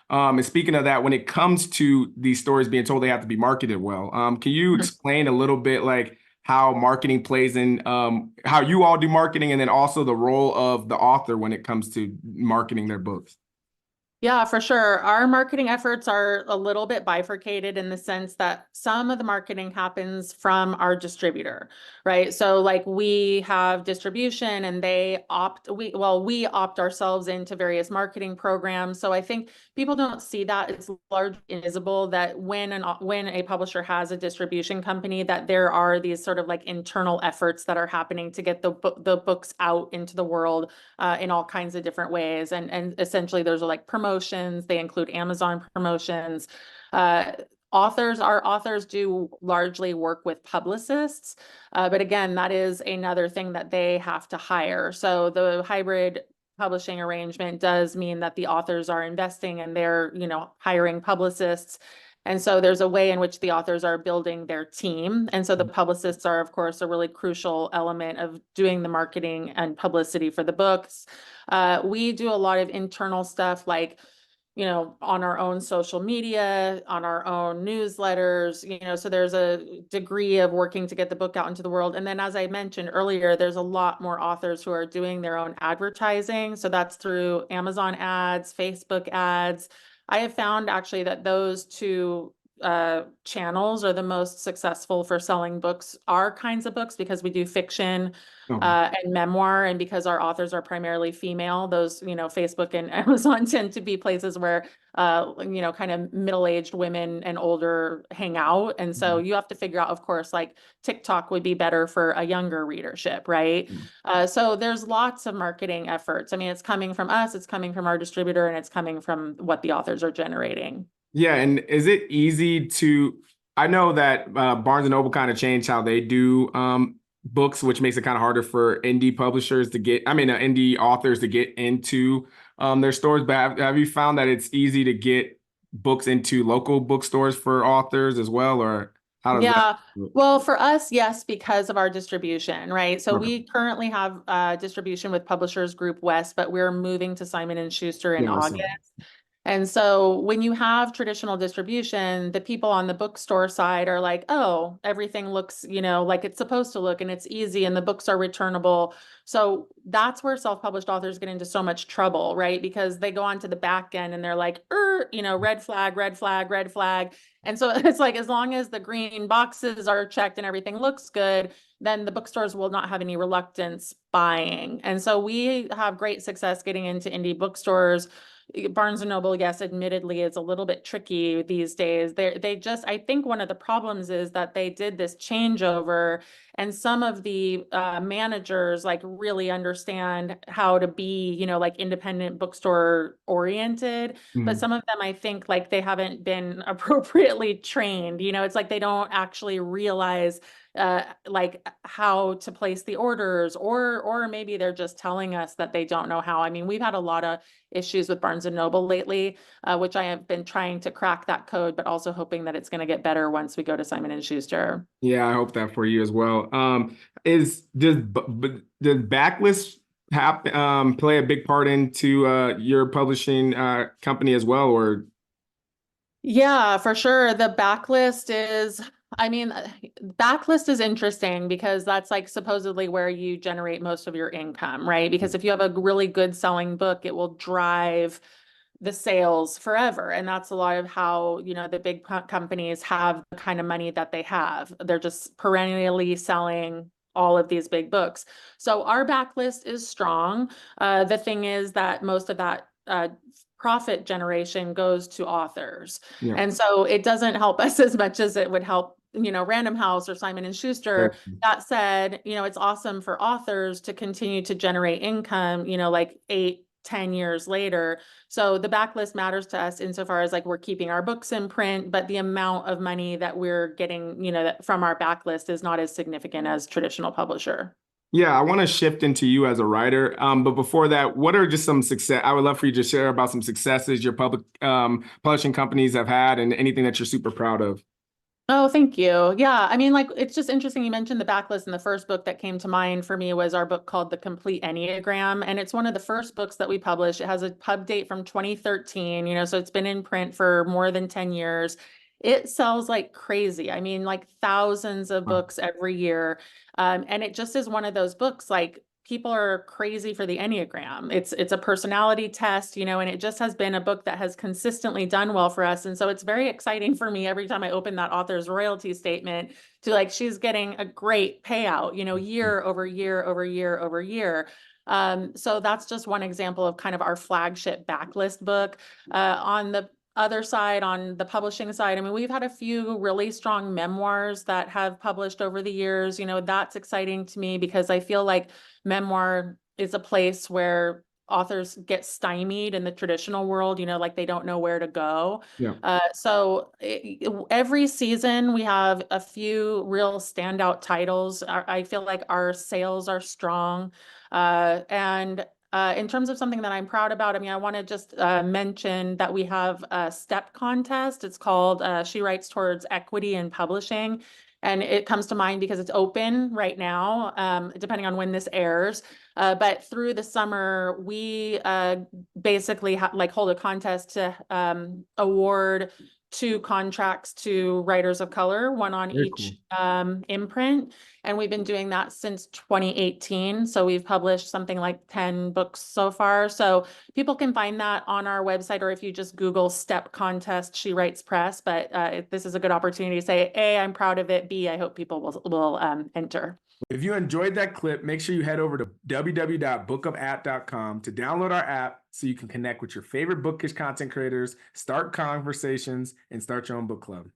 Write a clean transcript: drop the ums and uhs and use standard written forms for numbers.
And speaking of that, when it comes to these stories being told, they have to be marketed well. Can you explain a little bit like how marketing plays in, how you all do marketing, and then also the role of the author when it comes to marketing their books? Yeah, for sure. Our marketing efforts are a little bit bifurcated in the sense that some of the marketing happens from our distributor, right? So like we have distribution and we opt ourselves into various marketing programs. So I think people don't see that. It's largely invisible that when a publisher has a distribution company, that there are these sort of like internal efforts that are happening to get the books out into the world in all kinds of different ways. And essentially there's like promotions, they include Amazon promotions. Uh, our authors do largely work with publicists. But again, that is another thing that they have to hire. So the hybrid publishing arrangement does mean that the authors are investing and they're, hiring publicists. And so there's a way in which the authors are building their team. And so the publicists are, of course, a really crucial element of doing the marketing and publicity for the books. We do a lot of internal stuff like, on our own social media, on our own newsletters, so there's a degree of working to get the book out into the world. And then, as I mentioned earlier, there's a lot more authors who are doing their own advertising. So that's through Amazon ads, Facebook ads. I have found actually that those two channels are the most successful for selling books, our kinds of books, because we do fiction Okay. and memoir, and because our authors are primarily female, those, Facebook and Amazon tend to be places where kind of middle-aged women and older hang out. And so you have to figure out, of course, like TikTok would be better for a younger readership, right? So there's lots of marketing efforts. I mean, it's coming from us, it's coming from our distributor, and it's coming from what the authors are generating. Yeah, and is it easy to? I know that Barnes and Noble kind of changed how they do books, which makes it kind of harder for indie publishers to get. I mean, indie authors to get into their stores. But have you found that it's easy to get books into local bookstores for authors as well, or how does that Yeah. work? Well, for us, yes, because of our distribution, right? So Okay. we currently have distribution with Publishers Group West, but we're moving to Simon and Schuster in Yeah, August. And so when you have traditional distribution, the people on the bookstore side are like, oh, everything looks, like it's supposed to look and it's easy and the books are returnable. So that's where self-published authors get into so much trouble, right? Because they go onto the back end and they're like, red flag, red flag, red flag. And so it's like, as long as the green boxes are checked and everything looks good, then the bookstores will not have any reluctance buying. And so we have great success getting into indie bookstores. Barnes and Noble, yes, admittedly, is a little bit tricky these days. I think one of the problems is that they did this changeover, and some of the managers like really understand how to be, like independent bookstore oriented. But Mhm. some of them, I think, like they haven't been appropriately trained. It's like they don't actually realize like how to place the orders, or maybe they're just telling us that they don't know how. I mean, we've had a lot of issues with Barnes and Noble lately, which I have been trying to crack that code, but also hoping that it's going to get better once we go to Simon and Schuster. Yeah, I hope that for you as well. Is does backlist play a big part into your publishing company as well, or Yeah, for sure. I mean, backlist is interesting because that's like supposedly where you generate most of your income, right? Because if you have a really good selling book, it will drive the sales forever. And that's a lot of how, the big companies have the kind of money that they have. They're just perennially selling all of these big books. So our backlist is strong. The thing is that most of that profit generation goes to authors. yeah? And so it doesn't help us as much as it would help, Random House or Simon and Schuster. That said, it's awesome for authors to continue to generate income, like 8, 10 years later. So the backlist matters to us insofar as like we're keeping our books in print, but the amount of money that we're getting, from our backlist is not as significant as traditional publisher. Yeah, I want to shift into you as a writer. But before that, what are just some success? I would love for you to share about some successes your publishing companies have had and anything that you're super proud of. Oh, thank you. Yeah, I mean, like, it's just interesting. You mentioned the backlist, and the first book that came to mind for me was our book called The Complete Enneagram. And it's one of the first books that we published. It has a pub date from 2013, so it's been in print for more than 10 years. It sells like crazy. I mean, like thousands of Wow. books every year. And it just is one of those books, like, people are crazy for the Enneagram. It's a personality test, and it just has been a book that has consistently done well for us. And so it's very exciting for me every time I open that author's royalty statement to, like, she's getting a great payout, year over year over year over year. So that's just one example of kind of our flagship backlist book. On the other side, on the publishing side, I mean, we've had a few really strong memoirs that have published over the years. That's exciting to me because I feel like memoir is a place where authors get stymied in the traditional world, like they don't know where to go. Yeah. Every season we have a few real standout titles. I feel like our sales are strong. And in terms of something that I'm proud about, I mean, I want to just mention that we have a step contest. It's called She Writes Towards Equity in Publishing. And it comes to mind because it's open right now, depending on when this airs. But through the summer, we basically like hold a contest to award 2 contracts to writers of color, one on Very each cool. imprint. And we've been doing that since 2018. So we've published something like 10 books so far. So people can find that on our website, or if you just Google Step Contest, She Writes Press. But this is a good opportunity to say, A, I'm proud of it. B, I hope people will enter. If you enjoyed that clip, make sure you head over to www.bookupapp.com to download our app so you can connect with your favorite bookish content creators, start conversations, and start your own book club.